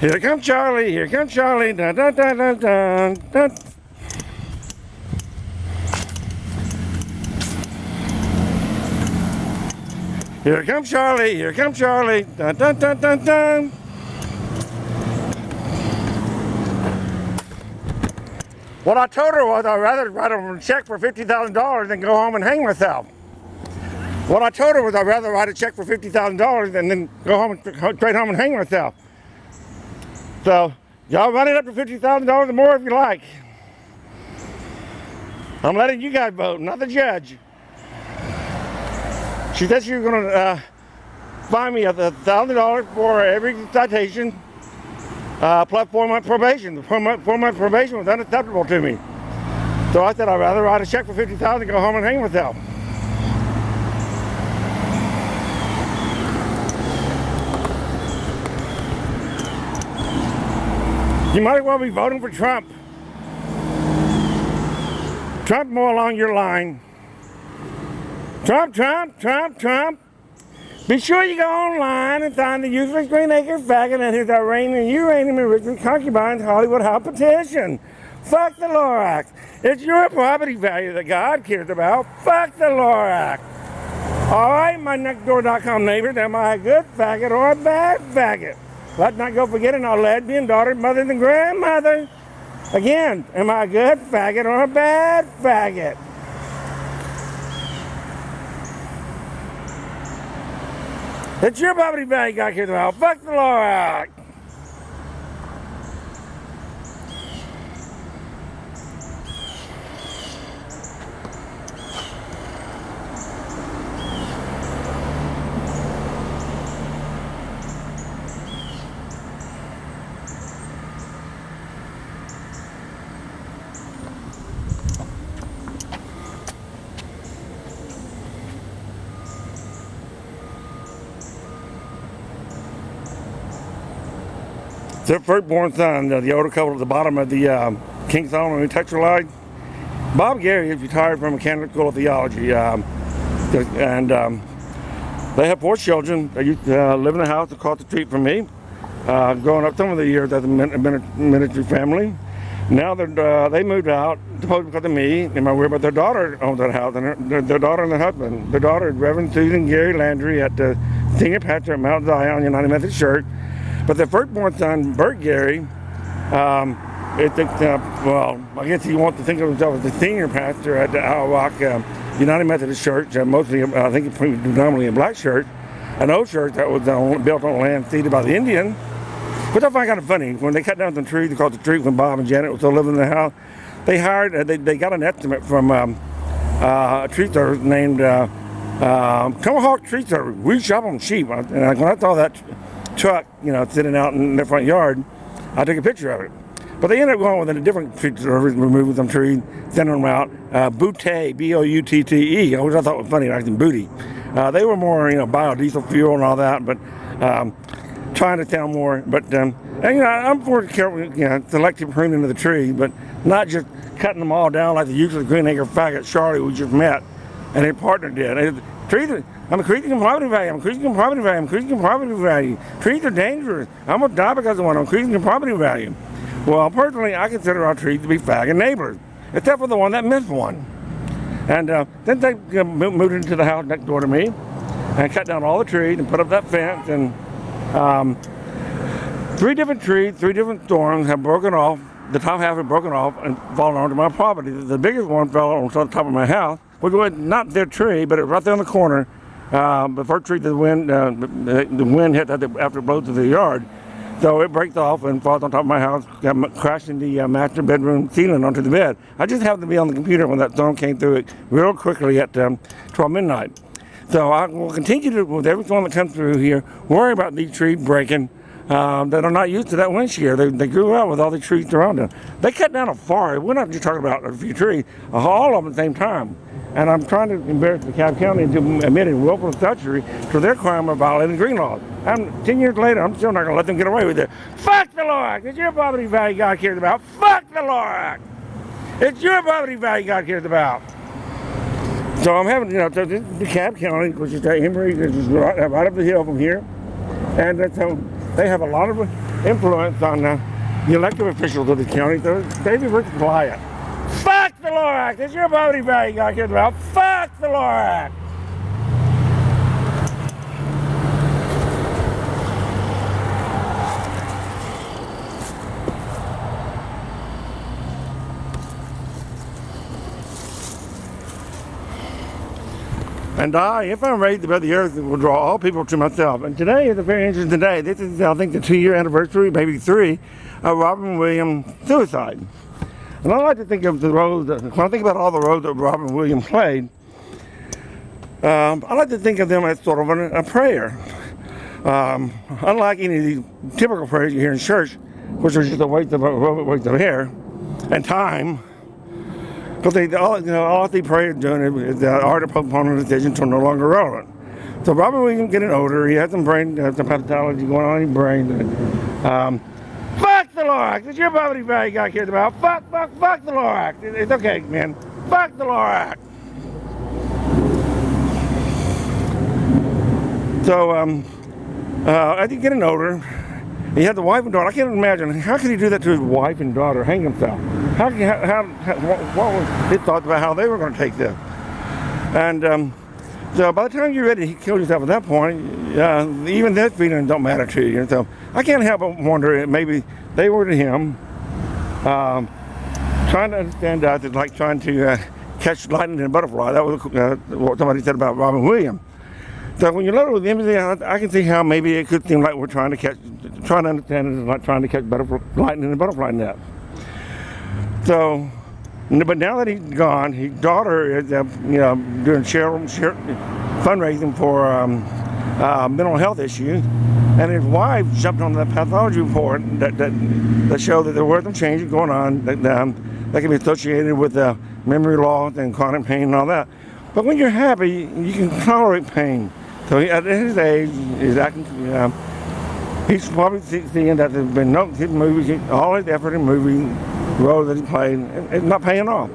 Here comes Charlie, here comes Charlie. Dun, dun, dun, dun, dun, dun. Here comes Charlie, here comes Charlie. Dun, dun, dun, dun, dun. What I told her was I'd rather write a check for $50,000 than go home and hang myself. What I told her was I'd rather write a check for $50,000 and then go home and straight home and hang myself. So y'all run it up to $50,000 or more if you like. I'm letting you guys vote, not the judge. She said she was going to fine me $1,000 for every citation, plus 4 month probation. The 4 month probation was unacceptable to me. So I said I'd rather write a check for $50,000 and go home and hang myself. You might as well be voting for Trump. Trump more along your line. Trump, Trump, Trump, Trump. Be sure you go online and sign the useless Green Acre faggot and his uranium enrichment concubines Hollywood House petition. Fuck the Lorax. It's your property value that God cares about. Fuck the Lorax. Alright, my nextdoor.com neighbors, am I a good faggot or a bad faggot? Let's not go forgetting our lesbian daughters, mothers, and grandmothers. Again, am I a good faggot or a bad faggot? It's your property value God cares about. Fuck the Lorax. Their firstborn son, the older couple at the bottom of the King Solomon Tetralite, Bob Gary is retired from mechanical school of theology, and they have 4 children. They used to live in a house across the street from me, growing up some of the years as a ministry family. Now they moved out, supposedly because of me, and my worry about their daughter owns that house, and their daughter and their husband. Their daughter is Reverend Susan Gary Landry at the senior pastor at Mount Zion United Methodist Church. But their firstborn son, Bert Gary, well, I guess he wants to think of himself as the senior pastor at the Owl Rock United Methodist Church, mostly, I think, predominantly a black church, an old church that was built on land ceded by the Indians. Which I find kind of funny. When they cut down some trees across the street when Bob and Janet were still living in the house, they hired, they got an estimate from a tree service named Tomahawk Tree Service. We shop on sheep. And when I saw that truck, sitting out in their front yard, I took a picture of it. But they ended up going with a different tree service, removing some trees, sending them out. Boute, B-O-U-T-T-E, which I thought was funny, like in booty. They were more, biodiesel fuel and all that, but trying to sound more. But I'm for careful, selective pruning of the tree, but not just cutting them all down like the usual Green Acre faggot Charlie we just met, and his partner did. I'm increasing property value. I'm increasing property value. I'm increasing property value. Trees are dangerous. I'm going to die because of one. I'm increasing property value. Well, personally, I consider our trees to be faggot neighbors, except for the one that missed one. And then they moved into the house next door to me and cut down all the trees and put up that fence. And 3 different trees, 3 different storms have broken off. The top half had broken off and fallen onto my property. The biggest one fell on top of my house, which was not their tree, but it was right there in the corner. The first tree the wind hit after it blows to the yard. So it breaks off and falls on top of my house, crashing the master bedroom ceiling onto the bed. I just happened to be on the computer when that storm came through it real quickly at 12 midnight. So I will continue to, with every storm that comes through here, worry about these trees breaking that are not used to that wind shear. They grew out with all the trees around them. They cut down a forest. We're not just talking about a few trees, all of them at the same time. And I'm trying to embarrass the DeKalb County into admitting willful adultery for their crime of violating green laws. 10 years later, I'm still not going to let them get away with it. Fuck the Lorax. It's your property value God cares about. Fuck the Lorax. It's your property value God cares about. So I'm having, so this is DeKalb County, which is Emory, which is right up the hill from here. And so they have a lot of influence on the elected officials of the county. So they be very quiet. Fuck the LORAC. That's your property value I care about. Fuck the LORAC. And I, if I'm raised above the earth, will draw all people to myself. And today is a very interesting day. This is, I think, the 2-year anniversary, maybe 3, of Robin Williams' suicide. And I like to think of the roles that, when I think about all the roles that Robin Williams played, I like to think of them as sort of a prayer. Unlike any of these typical prayers you hear in church, which are just a waste of hair and time. Because all they pray is doing is the art of postponing a decision until no longer relevant. So Robert Williams getting older, he has some brain, some pathology going on in his brain. Fuck the LORAC! It's your property value God cares about. Fuck the LORAC! It's okay, man. Fuck the LORAC! So, as he's getting older, he had the wife and daughter. I can't imagine, how could he do that to his wife and daughter, hang himself? What was his thoughts about how they were going to take this? And so by the time you're ready, he killed himself at that point. Even that feeling don't matter to you. So I can't help but wonder if maybe they were to him, trying to understand that it's like trying to catch lightning in a butterfly. That was what somebody said about Robin Williams. So when you look with empathy, I can see how maybe it could seem like we're trying to understand it is like trying to catch lightning in a butterfly net. So, but now that he's gone, his daughter is, doing fundraising for mental health issues, and his wife jumped on the pathology report that showed that there were some changes going on that can be associated with memory loss and chronic pain and all that. But when you're happy, you can tolerate pain. So at his age, he's probably seeing that there's been no his movies, all his effort in movie roles that he played, it's not paying off.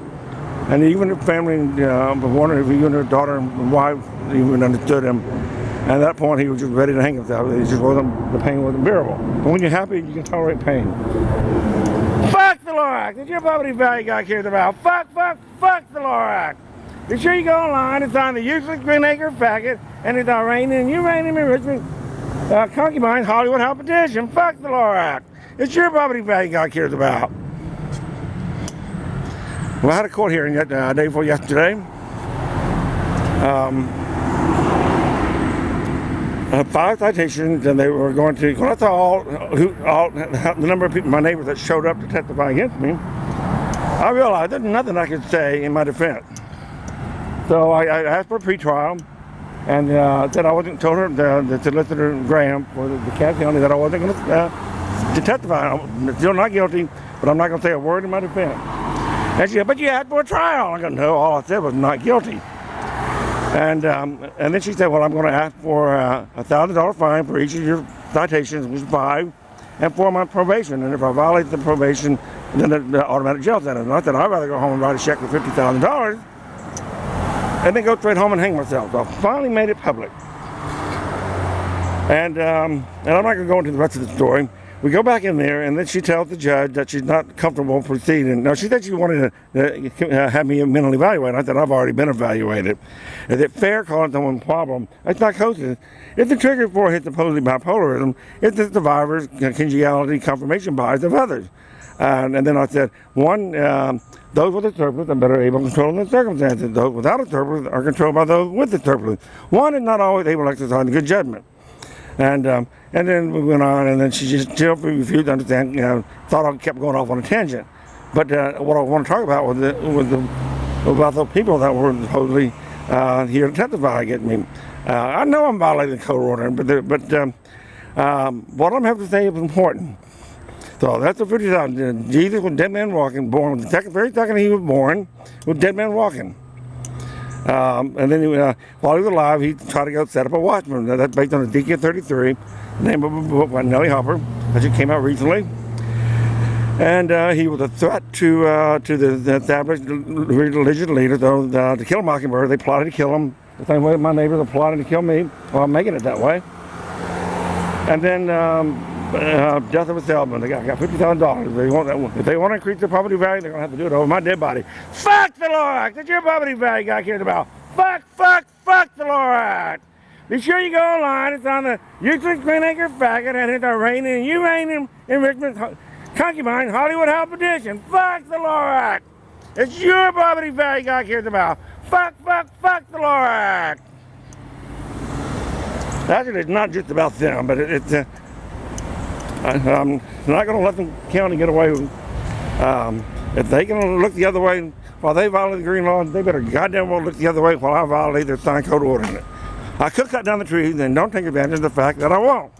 And even his family was wondering if even his daughter and wife even understood him. And at that point, he was just ready to hang himself. It just wasn't, the pain wasn't bearable. But when you're happy, you can tolerate pain. Fuck the LORAC! It's your property value God cares about. Fuck the LORAC! Be sure you go online and sign the useless Green Acre packet, and it's our reigning and uranium enrichment concubine Hollywood House petition. Fuck the LORAC! It's your property value God cares about. Well, I had a court hearing that day before yesterday. 5 citations, and they were going to. When I saw the number of people, my neighbors that showed up to testify against me, I realized there's nothing I could say in my defense. So I asked for a pretrial, and said I wasn't told her the solicitor Graham for the Cass County that I wasn't going to testify. I'm still not guilty, but I'm not going to say a word in my defense. And she said, "But you asked for a trial." I go, "No, all I said was not guilty." And then she said, "Well, I'm going to ask for a $1,000 fine for each of your citations, which is 5, and 4 months probation. And if I violate the probation, then the automatic jail sentence." And I said, "I'd rather go home and write a check for $50,000 and then go straight home and hang myself." So I finally made it public. And I'm not going to go into the rest of the story. We go back in there, and then she tells the judge that she's not comfortable proceeding. No, she said she wanted to have me mentally evaluated. I said, "I've already been evaluated. Is it fair calling someone a problem? It's psychosis. It's the trigger for his supposedly bipolarism. It's the survivor's congeniality confirmation bias of others." And then I said, "One, those with a surplus are better able to control the circumstances. Those without a surplus are controlled by those with the surplus. One is not always able to exercise good judgment." And then we went on, and then she just still refused to understand. Thought I kept going off on a tangent. But what I want to talk about was about those people that were supposedly here to testify against me. I know I'm violating the court order, but what I'm having to say is important. So that's the 50,000. Jesus was dead man walking, born the very second he was born, was dead man walking. And then while he was alive, he tried to go set up a watchman. That's based on Ezekiel 33, the name of a book by Nellie Hopper, that just came out recently. And he was a threat to the established religious leaders. To kill a mockingbird, they plotted to kill him. The same way my neighbors are plotting to kill me. Well, I'm making it that way. And then death of a salesman. They got $50,000. They want that one. If they want to increase their property value, they're gonna have to do it over my dead body. Fuck the Lorax. That's your property value God cares about. Fuck the Lorax. Be sure you go online. It's on the useless Green Acre Faggot, and it's a reigning and you reigning enrichment concubine Hollywood Health Edition. Fuck the Lorax. It's your property value God cares about. Fuck the Lorax. Actually, it's not just about them, but I'm not going to let the county get away with if they can look the other way while they violate the green law, they better goddamn well look the other way while I violate their sign code ordinance. I could cut down the trees and don't take advantage of the fact that I won't.